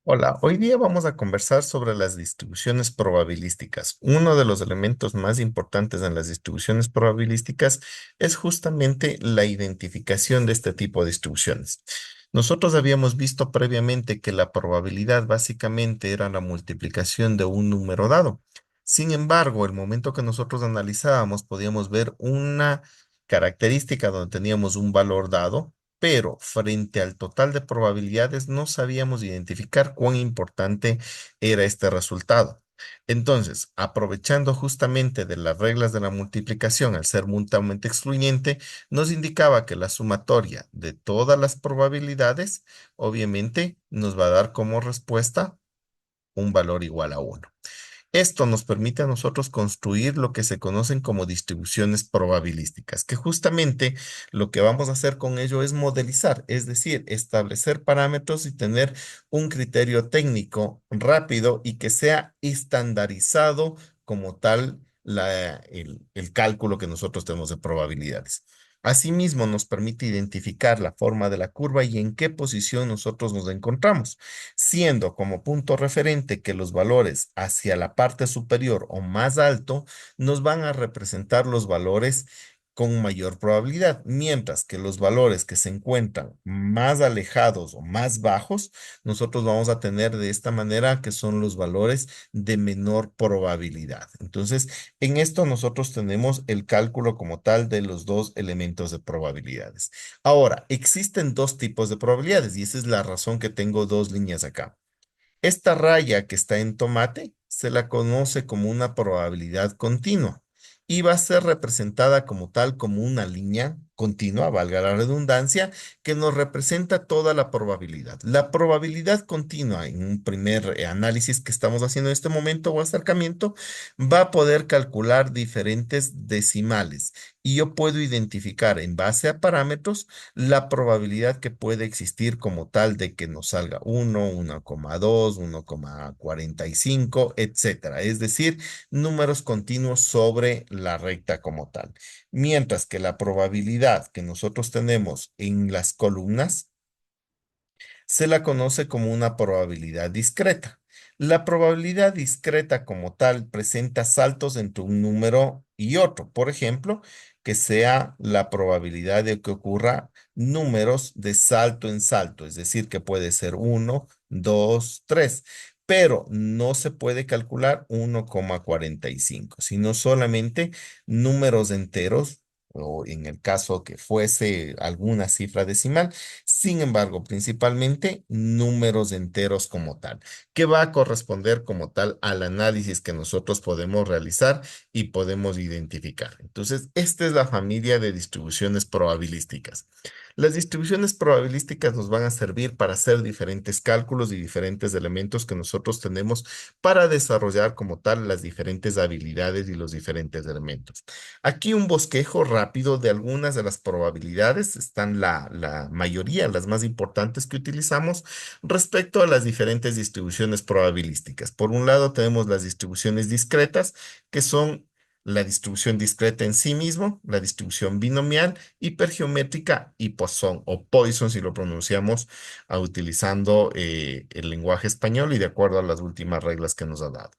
Hola, hoy día vamos a conversar sobre las distribuciones probabilísticas. Uno de los elementos más importantes en las distribuciones probabilísticas es justamente la identificación de este tipo de distribuciones. Nosotros habíamos visto previamente que la probabilidad básicamente era la multiplicación de un número dado. Sin embargo, el momento que nosotros analizábamos, podíamos ver una característica donde teníamos un valor dado, pero frente al total de probabilidades no sabíamos identificar cuán importante era este resultado. Entonces, aprovechando justamente de las reglas de la multiplicación al ser mutuamente excluyente, nos indicaba que la sumatoria de todas las probabilidades obviamente nos va a dar como respuesta un valor igual a uno. Esto nos permite a nosotros construir lo que se conocen como distribuciones probabilísticas, que justamente lo que vamos a hacer con ello es modelizar, es decir, establecer parámetros y tener un criterio técnico rápido y que sea estandarizado como tal el cálculo que nosotros tenemos de probabilidades. Asimismo, nos permite identificar la forma de la curva y en qué posición nosotros nos encontramos, siendo como punto referente que los valores hacia la parte superior o más alto nos van a representar los valores con mayor probabilidad, mientras que los valores que se encuentran más alejados o más bajos, nosotros vamos a tener de esta manera que son los valores de menor probabilidad. Entonces, en esto nosotros tenemos el cálculo como tal de los dos elementos de probabilidades. Ahora, existen dos tipos de probabilidades y esa es la razón que tengo dos líneas acá. Esta raya que está en tomate se la conoce como una probabilidad continua y va a ser representada como tal como una línea continua, valga la redundancia, que nos representa toda la probabilidad. La probabilidad continua en un primer análisis que estamos haciendo en este momento o acercamiento va a poder calcular diferentes decimales y yo puedo identificar en base a parámetros la probabilidad que puede existir como tal de que nos salga 1, 1,2, 1,45, etcétera. Es decir, números continuos sobre la recta como tal. Mientras que la probabilidad que nosotros tenemos en las columnas se la conoce como una probabilidad discreta. La probabilidad discreta como tal presenta saltos entre un número y otro. Por ejemplo, que sea la probabilidad de que ocurra números de salto en salto, es decir, que puede ser uno, 2, 3, pero no se puede calcular 1,45, sino solamente números enteros o en el caso que fuese alguna cifra decimal. Sin embargo, principalmente números enteros como tal, que va a corresponder como tal al análisis que nosotros podemos realizar y podemos identificar. Entonces, esta es la familia de distribuciones probabilísticas. Las distribuciones probabilísticas nos van a servir para hacer diferentes cálculos y diferentes elementos que nosotros tenemos para desarrollar como tal las diferentes habilidades y los diferentes elementos. Aquí un bosquejo rápido de algunas de las probabilidades, están la mayoría, las más importantes que utilizamos respecto a las diferentes distribuciones probabilísticas. Por un lado tenemos las distribuciones discretas, que son la distribución discreta en sí mismo, la distribución binomial, hipergeométrica y Poisson, o Poisson si lo pronunciamos utilizando el lenguaje español y de acuerdo a las últimas reglas que nos ha dado.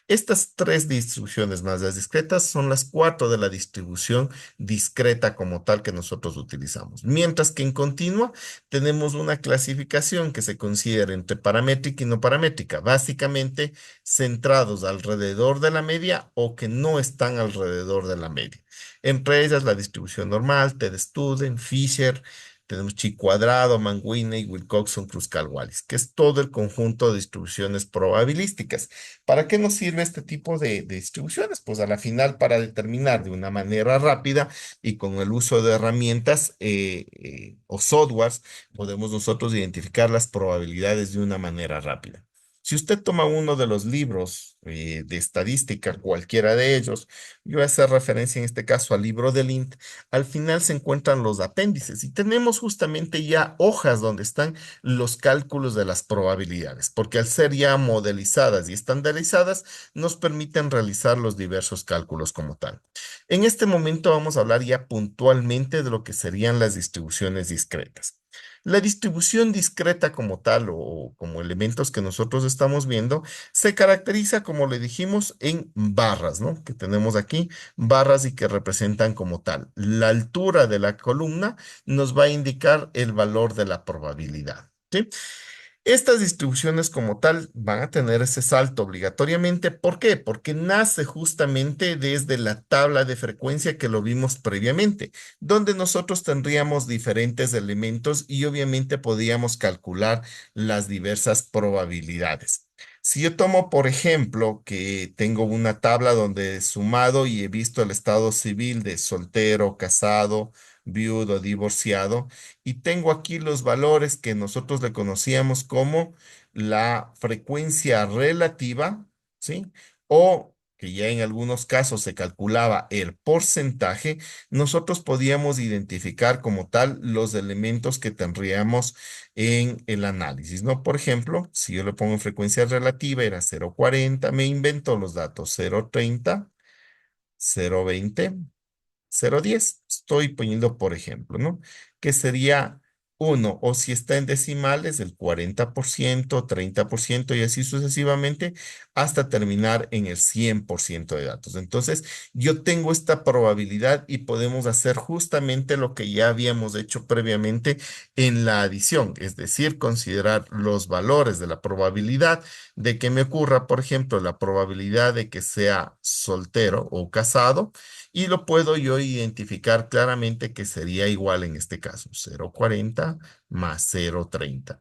Estas tres distribuciones más las discretas son las cuatro de la distribución discreta como tal que nosotros utilizamos. Mientras que en continua tenemos una clasificación que se considera entre paramétrica y no paramétrica, básicamente centrados alrededor de la media o que no están alrededor de la media. Entre ellas la distribución normal, Ted-Student, Fisher, tenemos chi cuadrado, Manguiney, Wilcoxon, Kruskal-Wallis, que es todo el conjunto de distribuciones probabilísticas. ¿Para qué nos sirve este tipo de distribuciones? Pues a la final para determinar de una manera rápida y con el uso de herramientas o softwares, podemos nosotros identificar las probabilidades de una manera rápida. Si usted toma uno de los libros de estadística, cualquiera de ellos, yo voy a hacer referencia en este caso al libro de Lind, al final se encuentran los apéndices y tenemos justamente ya hojas donde están los cálculos de las probabilidades, porque al ser ya modelizadas y estandarizadas, nos permiten realizar los diversos cálculos como tal. En este momento vamos a hablar ya puntualmente de lo que serían las distribuciones discretas. La distribución discreta como tal o como elementos que nosotros estamos viendo se caracteriza, como le dijimos, en barras, ¿no? Que tenemos aquí, barras y que representan como tal. La altura de la columna nos va a indicar el valor de la probabilidad. ¿Sí? Estas distribuciones como tal van a tener ese salto obligatoriamente. ¿Por qué? Porque nace justamente desde la tabla de frecuencia que lo vimos previamente, donde nosotros tendríamos diferentes elementos y obviamente podíamos calcular las diversas probabilidades. Si yo tomo, por ejemplo, que tengo una tabla donde he sumado y he visto el estado civil de soltero, casado, viudo, divorciado, y tengo aquí los valores que nosotros le conocíamos como la frecuencia relativa, ¿sí? O que ya en algunos casos se calculaba el porcentaje, nosotros podíamos identificar como tal los elementos que tendríamos en el análisis, ¿no? Por ejemplo, si yo le pongo en frecuencia relativa, era 0,40, me invento los datos 0,30, 0,20. 0,10. Estoy poniendo por ejemplo, ¿no? Que sería uno, o si está en decimales, el 40%, 30% y así sucesivamente, hasta terminar en el 100% de datos. Entonces, yo tengo esta probabilidad y podemos hacer justamente lo que ya habíamos hecho previamente en la adición, es decir, considerar los valores de la probabilidad de que me ocurra, por ejemplo, la probabilidad de que sea soltero o casado y lo puedo yo identificar claramente que sería igual en este caso, 0,40 más 0,30,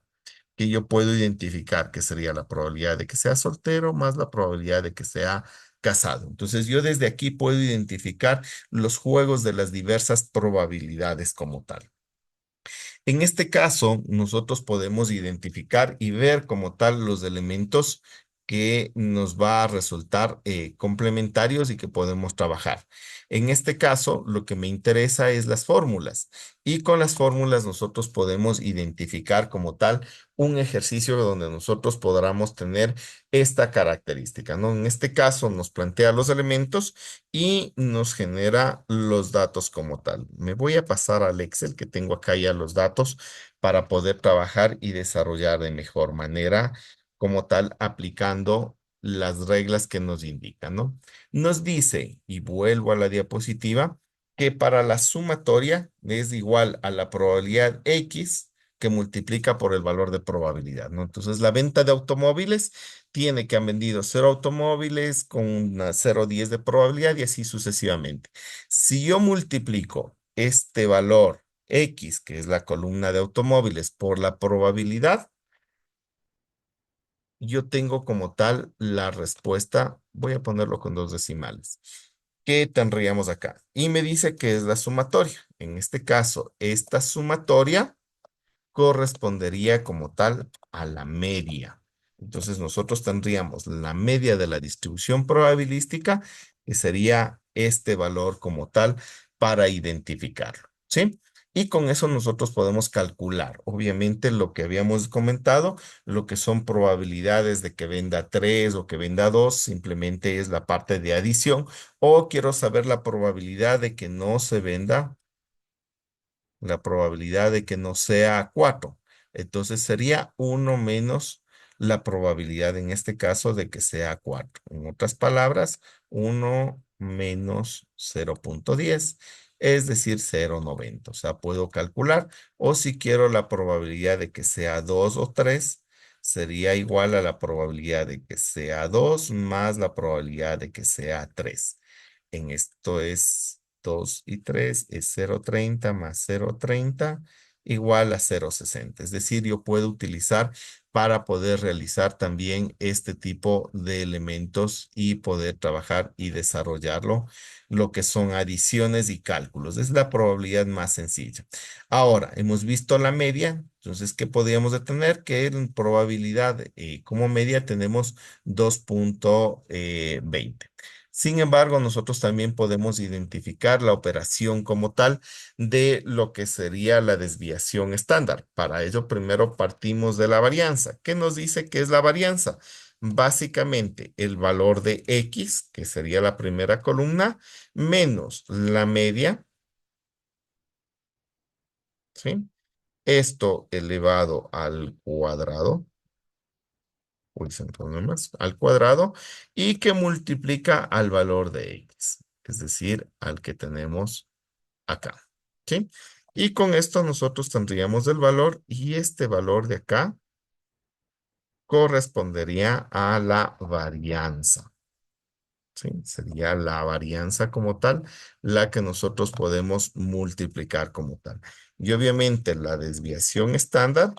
que yo puedo identificar que sería la probabilidad de que sea soltero más la probabilidad de que sea casado. Entonces yo desde aquí puedo identificar los juegos de las diversas probabilidades como tal. En este caso, nosotros podemos identificar y ver como tal los elementos que nos va a resultar complementarios y que podemos trabajar. En este caso, lo que me interesa es las fórmulas y con las fórmulas nosotros podemos identificar como tal un ejercicio donde nosotros podamos tener esta característica, ¿no? En este caso nos plantea los elementos y nos genera los datos como tal. Me voy a pasar al Excel que tengo acá ya los datos para poder trabajar y desarrollar de mejor manera como tal aplicando las reglas que nos indican, ¿no? Nos dice, y vuelvo a la diapositiva, que para la sumatoria es igual a la probabilidad X que multiplica por el valor de probabilidad, ¿no? Entonces, la venta de automóviles tiene que han vendido 0 automóviles con una 0,10 de probabilidad y así sucesivamente. Si yo multiplico este valor X, que es la columna de automóviles, por la probabilidad, yo tengo como tal la respuesta, voy a ponerlo con dos decimales. ¿Qué tendríamos acá? Y me dice que es la sumatoria. En este caso, esta sumatoria correspondería como tal a la media. Entonces nosotros tendríamos la media de la distribución probabilística, que sería este valor como tal para identificarlo, ¿sí? Y con eso nosotros podemos calcular, obviamente, lo que habíamos comentado, lo que son probabilidades de que venda 3 o que venda 2 simplemente es la parte de adición, o quiero saber la probabilidad de que no se venda la probabilidad de que no sea 4. Entonces sería uno menos la probabilidad en este caso de que sea 4. En otras palabras, uno menos 0,10, es decir, 0,90. O sea, puedo calcular, o si quiero la probabilidad de que sea 2 o 3, sería igual a la probabilidad de que sea 2 más la probabilidad de que sea 3. En esto es 2 y 3 es 0,30 más 0,30 igual a 0,60. Es decir, yo puedo utilizar para poder realizar también este tipo de elementos y poder trabajar y desarrollarlo, lo que son adiciones y cálculos. Es la probabilidad más sencilla. Ahora, hemos visto la media. Entonces, ¿qué podríamos de tener? Que en probabilidad como media tenemos 2,20. Sin embargo, nosotros también podemos identificar la operación como tal de lo que sería la desviación estándar. Para ello, primero partimos de la varianza. ¿Qué nos dice que es la varianza? Básicamente, el valor de X, que sería la primera columna, menos la media, ¿sí? esto elevado al cuadrado, uy, se me fue uno más, al cuadrado, y que multiplica al valor de x, es decir, al que tenemos acá, ¿sí? Y con esto nosotros tendríamos el valor y este valor de acá correspondería a la varianza, ¿sí? Sería la varianza como tal, la que nosotros podemos multiplicar como tal. Y obviamente la desviación estándar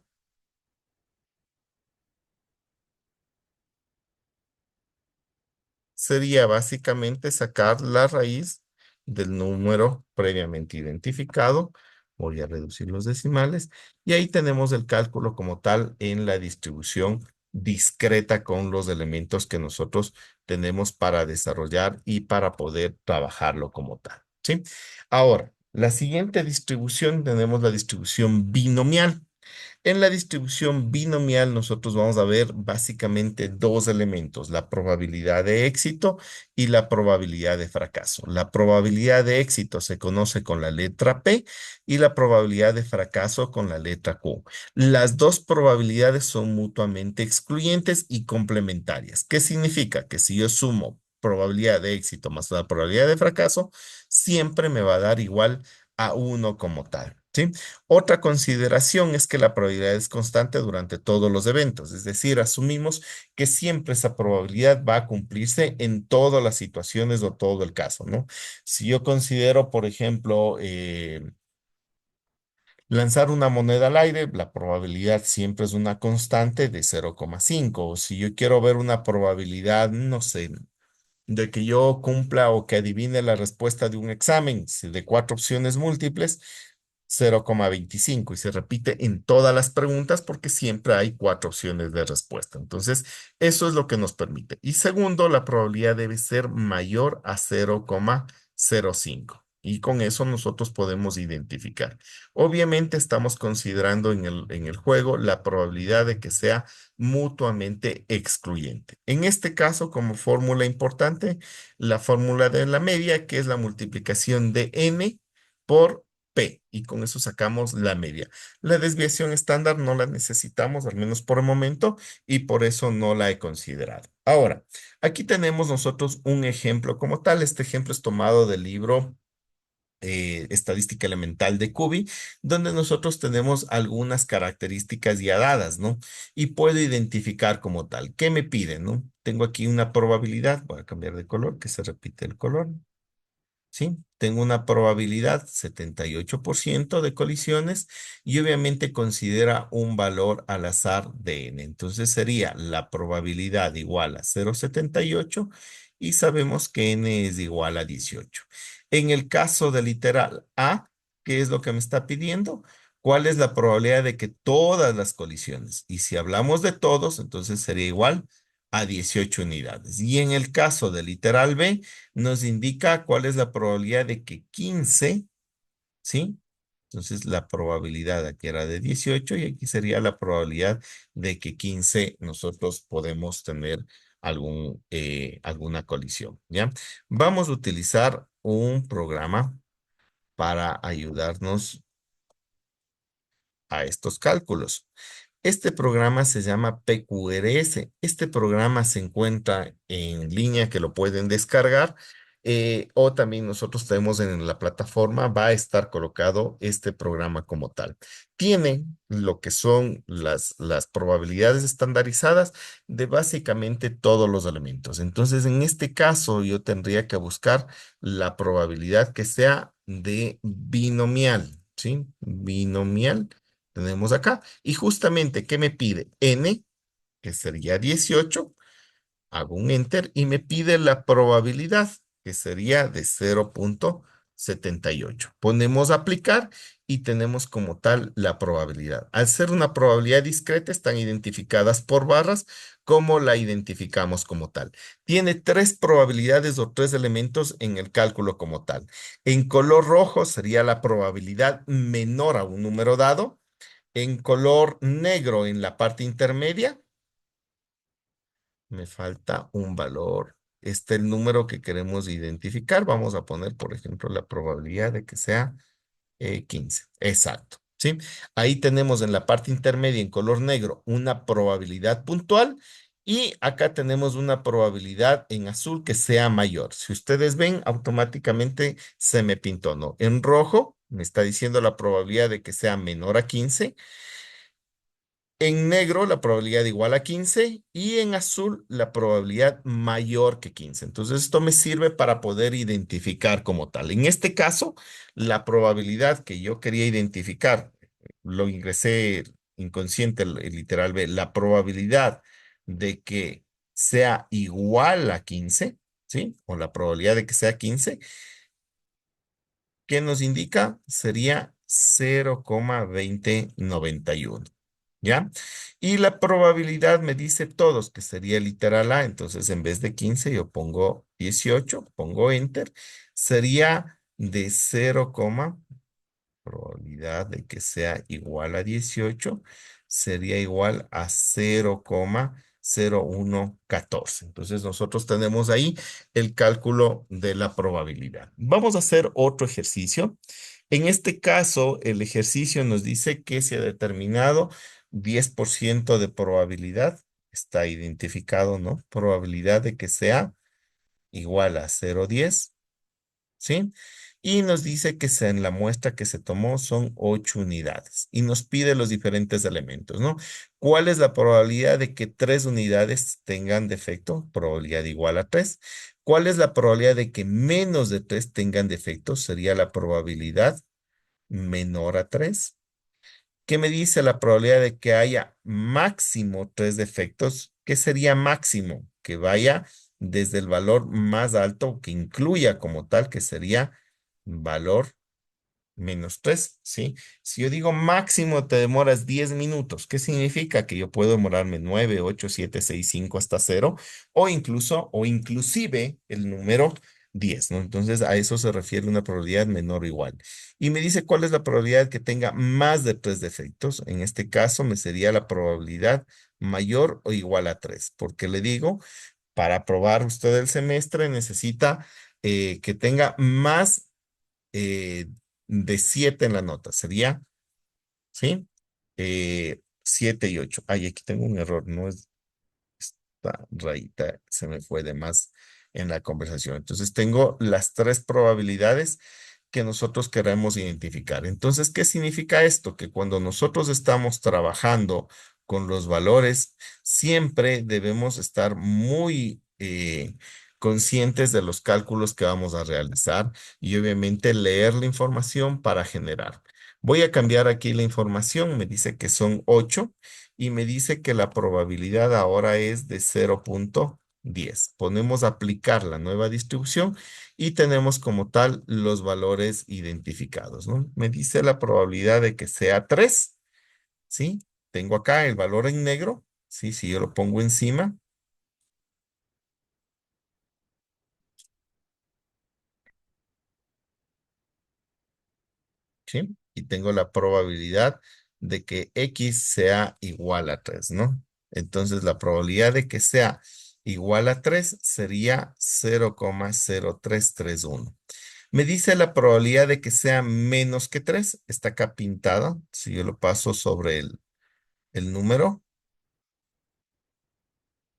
sería básicamente sacar la raíz del número previamente identificado. Voy a reducir los decimales y ahí tenemos el cálculo como tal en la distribución discreta con los elementos que nosotros tenemos para desarrollar y para poder trabajarlo como tal, ¿sí? Ahora, la siguiente distribución tenemos la distribución binomial. En la distribución binomial nosotros vamos a ver básicamente dos elementos, la probabilidad de éxito y la probabilidad de fracaso. La probabilidad de éxito se conoce con la letra P y la probabilidad de fracaso con la letra Q. Las dos probabilidades son mutuamente excluyentes y complementarias. ¿Qué significa? Que si yo sumo probabilidad de éxito más la probabilidad de fracaso, siempre me va a dar igual a uno como tal, ¿sí? Otra consideración es que la probabilidad es constante durante todos los eventos, es decir, asumimos que siempre esa probabilidad va a cumplirse en todas las situaciones o todo el caso, ¿no? Si yo considero, por ejemplo, lanzar una moneda al aire, la probabilidad siempre es una constante de 0,5. O si yo quiero ver una probabilidad, no sé, de que yo cumpla o que adivine la respuesta de un examen de cuatro opciones múltiples, 0,25 y se repite en todas las preguntas porque siempre hay cuatro opciones de respuesta. Entonces, eso es lo que nos permite. Y segundo, la probabilidad debe ser mayor a 0,05. Y con eso nosotros podemos identificar. Obviamente estamos considerando en el juego la probabilidad de que sea mutuamente excluyente. En este caso, como fórmula importante, la fórmula de la media, que es la multiplicación de n por P, y con eso sacamos la media. La desviación estándar no la necesitamos, al menos por el momento, y por eso no la he considerado. Ahora, aquí tenemos nosotros un ejemplo como tal. Este ejemplo es tomado del libro Estadística Elemental de Cuby, donde nosotros tenemos algunas características ya dadas, ¿no? Y puedo identificar como tal. ¿Qué me piden, no? Tengo aquí una probabilidad, voy a cambiar de color, que se repite el color. ¿Sí? Tengo una probabilidad 78% de colisiones y obviamente considera un valor al azar de n. Entonces sería la probabilidad igual a 0,78 y sabemos que n es igual a 18. En el caso del literal A, ¿qué es lo que me está pidiendo? ¿Cuál es la probabilidad de que todas las colisiones? Y si hablamos de todos, entonces sería igual a 18 unidades. Y en el caso del literal B, nos indica cuál es la probabilidad de que 15, ¿sí? Entonces la probabilidad aquí era de 18 y aquí sería la probabilidad de que 15 nosotros podemos tener alguna colisión, ¿ya? Vamos a utilizar un programa para ayudarnos a estos cálculos. Este programa se llama PQRS. Este programa se encuentra en línea que lo pueden descargar o también nosotros tenemos en la plataforma, va a estar colocado este programa como tal. Tiene lo que son las probabilidades estandarizadas de básicamente todos los elementos. Entonces, en este caso, yo tendría que buscar la probabilidad que sea de binomial, ¿sí? Binomial tenemos acá. Y justamente, ¿qué me pide? N, que sería 18. Hago un enter y me pide la probabilidad, que sería de 0,78. Ponemos aplicar y tenemos como tal la probabilidad. Al ser una probabilidad discreta, están identificadas por barras, como la identificamos como tal. Tiene tres probabilidades o tres elementos en el cálculo como tal. En color rojo sería la probabilidad menor a un número dado. En color negro en la parte intermedia, me falta un valor. Este es el número que queremos identificar. Vamos a poner, por ejemplo, la probabilidad de que sea 15. Exacto. ¿sí? Ahí tenemos en la parte intermedia en color negro una probabilidad puntual y acá tenemos una probabilidad en azul que sea mayor. Si ustedes ven, automáticamente se me pintó, ¿no? En rojo me está diciendo la probabilidad de que sea menor a 15. En negro la probabilidad igual a 15 y en azul la probabilidad mayor que 15. Entonces esto me sirve para poder identificar como tal. En este caso, la probabilidad que yo quería identificar, lo ingresé inconsciente, literal B, la probabilidad de que sea igual a 15, ¿sí? O la probabilidad de que sea 15, ¿qué nos indica? Sería 0,2091. ¿Ya? Y la probabilidad me dice todos, que sería literal A. Entonces, en vez de 15 yo pongo 18, pongo Enter. Sería de 0, probabilidad de que sea igual a 18 sería igual a 0,0114. Entonces nosotros tenemos ahí el cálculo de la probabilidad. Vamos a hacer otro ejercicio. En este caso, el ejercicio nos dice que se ha determinado 10% de probabilidad. Está identificado, ¿no? Probabilidad de que sea igual a 0,10. ¿Sí? Y nos dice que en la muestra que se tomó son 8 unidades y nos pide los diferentes elementos, ¿no? ¿Cuál es la probabilidad de que 3 unidades tengan defecto? Probabilidad igual a 3. ¿Cuál es la probabilidad de que menos de 3 tengan defecto? Sería la probabilidad menor a 3. ¿Qué me dice la probabilidad de que haya máximo 3 defectos? ¿Qué sería máximo? Que vaya desde el valor más alto, que incluya como tal, que sería valor -3, ¿sí? Si yo digo máximo te demoras 10 minutos, ¿qué significa? Que yo puedo demorarme 9, 8, 7, 6, 5 hasta 0, o incluso, o inclusive el número 10, ¿no? Entonces a eso se refiere una probabilidad menor o igual. Y me dice cuál es la probabilidad que tenga más de 3 defectos. En este caso me sería la probabilidad mayor o igual a 3, porque le digo, para aprobar usted el semestre necesita que tenga más eh, de 7 en la nota. Sería, ¿sí? 7 y 8. Ay, aquí tengo un error. No es esta rayita, se me fue de más en la conversación. Entonces tengo las tres probabilidades que nosotros queremos identificar. Entonces, ¿qué significa esto? Que cuando nosotros estamos trabajando con los valores, siempre debemos estar muy conscientes de los cálculos que vamos a realizar y obviamente leer la información para generar. Voy a cambiar aquí la información, me dice que son 8 y me dice que la probabilidad ahora es de 0,10. Ponemos aplicar la nueva distribución y tenemos como tal los valores identificados, ¿no? Me dice la probabilidad de que sea 3, ¿sí? Tengo acá el valor en negro, ¿sí? Si yo lo pongo encima, ¿sí? Y tengo la probabilidad de que X sea igual a 3, ¿no? Entonces la probabilidad de que sea igual a 3 sería 0,0331. Me dice la probabilidad de que sea menos que 3. Está acá pintada. Si yo lo paso sobre el número,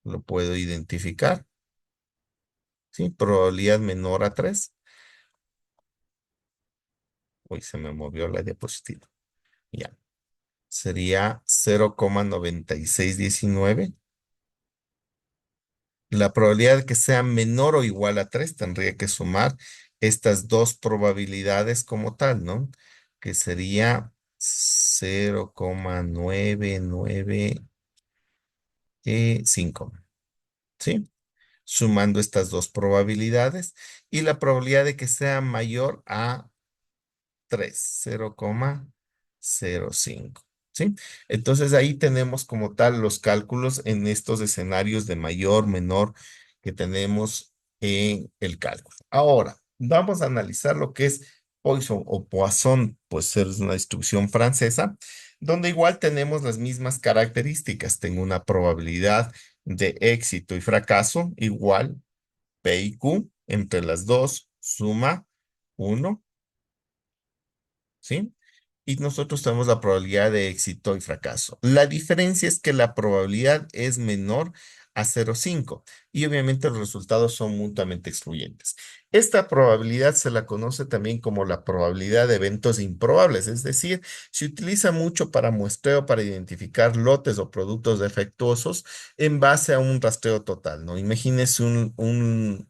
lo puedo identificar. ¿Sí? Probabilidad menor a 3. Uy, se me movió la diapositiva. Ya. Sería 0,9619. La probabilidad de que sea menor o igual a 3 tendría que sumar estas dos probabilidades como tal, ¿no? Que sería 0,9995. ¿Sí? Sumando estas dos probabilidades y la probabilidad de que sea mayor a 3, 0,05. ¿Sí? Entonces ahí tenemos como tal los cálculos en estos escenarios de mayor, menor que tenemos en el cálculo. Ahora, vamos a analizar lo que es Poisson o Poisson, pues es una distribución francesa, donde igual tenemos las mismas características. Tengo una probabilidad de éxito y fracaso igual P y Q, entre las dos suma 1, ¿sí? y nosotros tenemos la probabilidad de éxito y fracaso. La diferencia es que la probabilidad es menor a 0,5 y obviamente los resultados son mutuamente excluyentes. Esta probabilidad se la conoce también como la probabilidad de eventos improbables, es decir, se utiliza mucho para muestreo, para identificar lotes o productos defectuosos en base a un rastreo total, ¿no? Imagínese un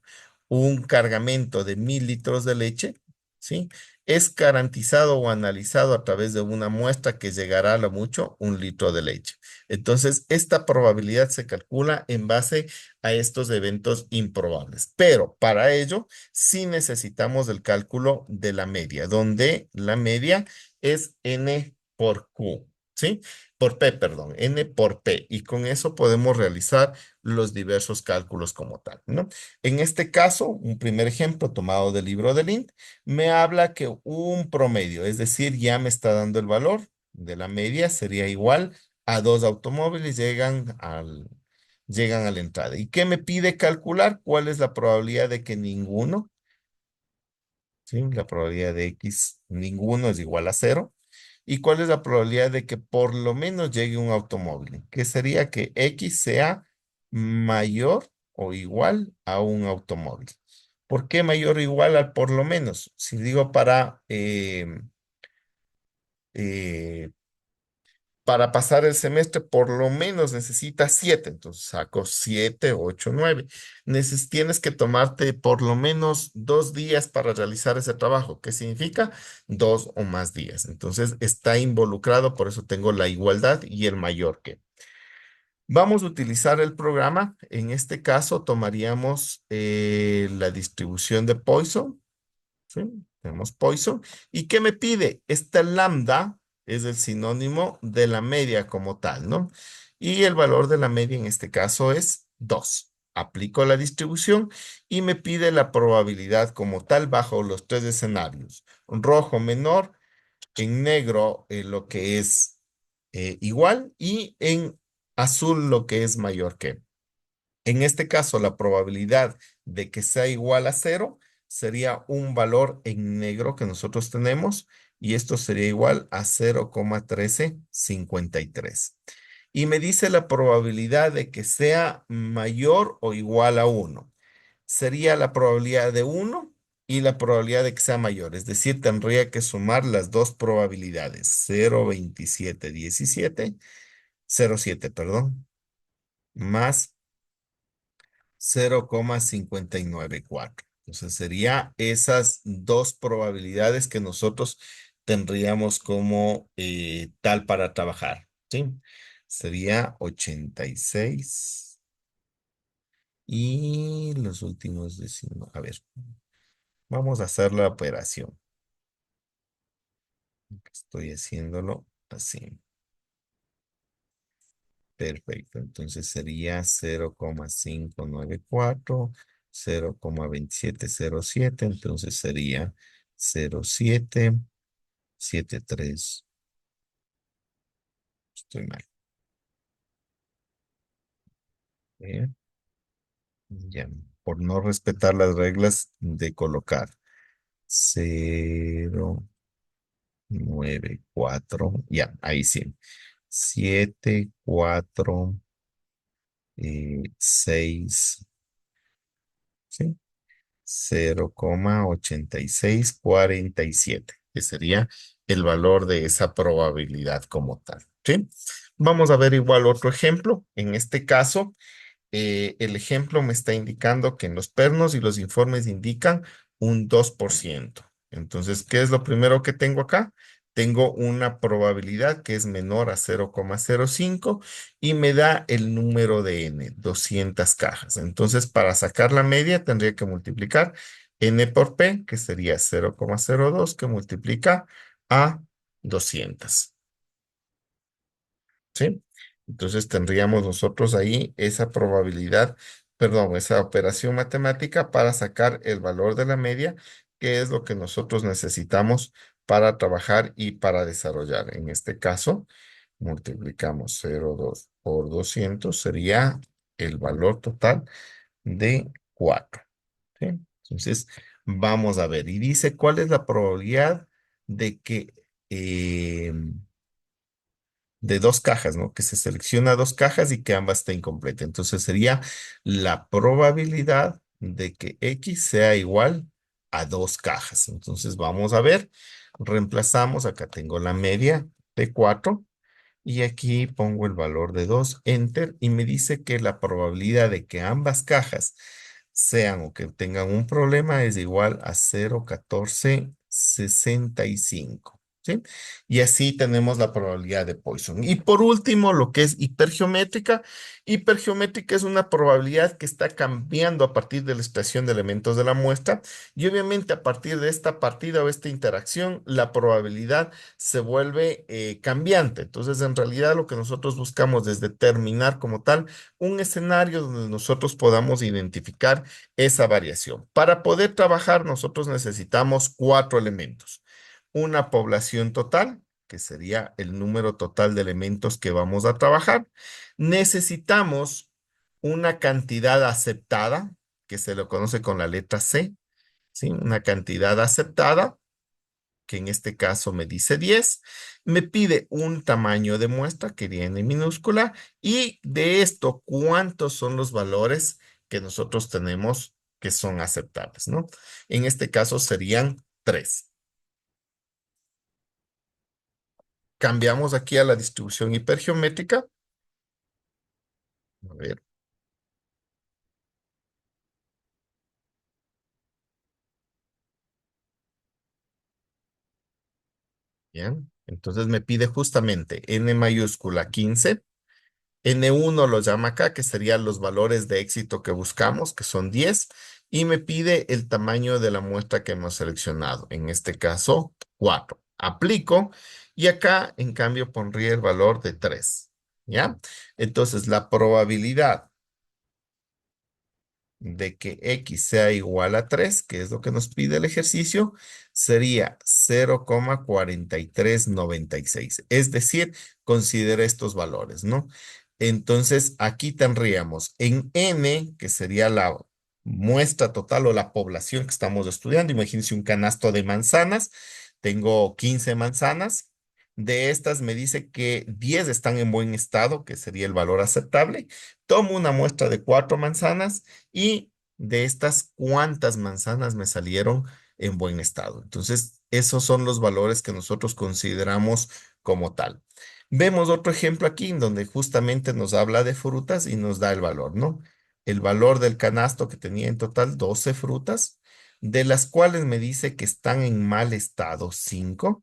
cargamento de 1.000 litros de leche, ¿sí? Es garantizado o analizado a través de una muestra que llegará a lo mucho 1 litro de leche. Entonces, esta probabilidad se calcula en base a estos eventos improbables. Pero para ello, sí necesitamos el cálculo de la media, donde la media es n por q, ¿sí? Por p, perdón, n por p. Y con eso podemos realizar los diversos cálculos como tal, ¿no? En este caso, un primer ejemplo tomado del libro de Lind, me habla que un promedio, es decir, ya me está dando el valor de la media, sería igual a dos automóviles llegan a la entrada. ¿Y qué me pide calcular? ¿Cuál es la probabilidad de que ninguno? ¿Sí? La probabilidad de X, ninguno es igual a cero. ¿Y cuál es la probabilidad de que por lo menos llegue un automóvil? Que sería que X sea mayor o igual a un automóvil. ¿Por qué mayor o igual al por lo menos? Si digo eh, para pasar el semestre por lo menos necesitas 7, entonces saco 7, 8, 9. Tienes que tomarte por lo menos 2 días para realizar ese trabajo. ¿Qué significa? 2 o más días. Entonces está involucrado, por eso tengo la igualdad y el mayor que. Vamos a utilizar el programa. En este caso tomaríamos la distribución de Poisson. ¿Sí? Tenemos Poisson. ¿Y qué me pide? Esta lambda es el sinónimo de la media como tal, ¿no? Y el valor de la media en este caso es 2. Aplico la distribución y me pide la probabilidad como tal bajo los tres escenarios. Rojo menor, en negro lo que es igual y en azul lo que es mayor que. En este caso, la probabilidad de que sea igual a cero sería un valor en negro que nosotros tenemos y esto sería igual a 0,1353. Y me dice la probabilidad de que sea mayor o igual a uno. Sería la probabilidad de uno y la probabilidad de que sea mayor. Es decir, tendría que sumar las dos probabilidades. 0,2717, 0,7, perdón, más 0,594. Entonces sería esas dos probabilidades que nosotros tendríamos como tal para trabajar, ¿sí? Sería 86 y los últimos decimos, a ver, vamos a hacer la operación. Estoy haciéndolo así. Perfecto, entonces sería 0,594, 0,2707, entonces sería 0,773. Estoy mal. ¿Eh? Ya, por no respetar las reglas de colocar 0,94, ya, ahí sí. 7, 4, 6, ¿sí? 0,8647, que sería el valor de esa probabilidad como tal. ¿Sí? Vamos a ver igual otro ejemplo. En este caso, el ejemplo me está indicando que en los pernos y los informes indican un 2%. Entonces, ¿qué es lo primero que tengo acá? Tengo una probabilidad que es menor a 0,05 y me da el número de n, 200 cajas. Entonces, para sacar la media tendría que multiplicar n por p, que sería 0,02, que multiplica a 200. ¿Sí? Entonces tendríamos nosotros ahí esa probabilidad, perdón, esa operación matemática para sacar el valor de la media, que es lo que nosotros necesitamos para trabajar y para desarrollar. En este caso, multiplicamos 0,2 por 200, sería el valor total de 4. ¿Sí? Entonces, vamos a ver. Y dice, ¿cuál es la probabilidad de que eh, de dos cajas, ¿no? Que se selecciona dos cajas y que ambas estén completas. Entonces sería la probabilidad de que X sea igual a dos cajas. Entonces vamos a ver, reemplazamos, acá tengo la media de 4 y aquí pongo el valor de 2 enter, y me dice que la probabilidad de que ambas cajas sean o que tengan un problema es igual a 0,1465. ¿Sí? Y así tenemos la probabilidad de Poisson. Y por último, lo que es hipergeométrica. Hipergeométrica es una probabilidad que está cambiando a partir de la expresión de elementos de la muestra. Y obviamente a partir de esta partida o esta interacción, la probabilidad se vuelve cambiante. Entonces, en realidad lo que nosotros buscamos es determinar como tal un escenario donde nosotros podamos identificar esa variación. Para poder trabajar, nosotros necesitamos cuatro elementos. Una población total, que sería el número total de elementos que vamos a trabajar. Necesitamos una cantidad aceptada, que se lo conoce con la letra C, ¿sí? Una cantidad aceptada, que en este caso me dice 10. Me pide un tamaño de muestra que viene en minúscula, y de esto, ¿cuántos son los valores que nosotros tenemos que son aceptables, ¿no? En este caso serían 3. Cambiamos aquí a la distribución hipergeométrica. A ver, bien. Entonces me pide justamente n mayúscula 15. N1 lo llama acá, que serían los valores de éxito que buscamos, que son 10, y me pide el tamaño de la muestra que hemos seleccionado, en este caso 4. Aplico y acá, en cambio, pondría el valor de 3. ¿Ya? Entonces, la probabilidad de que X sea igual a 3, que es lo que nos pide el ejercicio, sería 0,4396. Es decir, considera estos valores, ¿no? Entonces, aquí tendríamos en N, que sería la muestra total o la población que estamos estudiando. Imagínense un canasto de manzanas. Tengo 15 manzanas. De estas me dice que 10 están en buen estado, que sería el valor aceptable. Tomo una muestra de 4 manzanas y de estas, ¿cuántas manzanas me salieron en buen estado? Entonces, esos son los valores que nosotros consideramos como tal. Vemos otro ejemplo aquí en donde justamente nos habla de frutas y nos da el valor, ¿no? El valor del canasto que tenía en total 12 frutas, de las cuales me dice que están en mal estado 5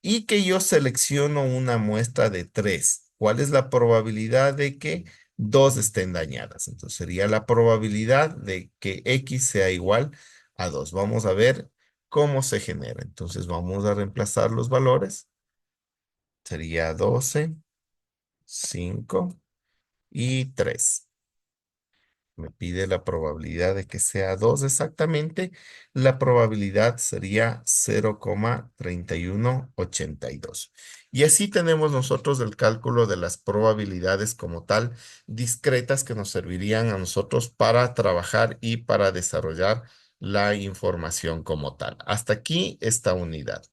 y que yo selecciono una muestra de 3. ¿Cuál es la probabilidad de que dos estén dañadas? Entonces sería la probabilidad de que X sea igual a 2. Vamos a ver cómo se genera. Entonces vamos a reemplazar los valores. Sería 12, 5 y 3. Me pide la probabilidad de que sea 2 exactamente. La probabilidad sería 0,3182. Y así tenemos nosotros el cálculo de las probabilidades como tal, discretas, que nos servirían a nosotros para trabajar y para desarrollar la información como tal. Hasta aquí esta unidad.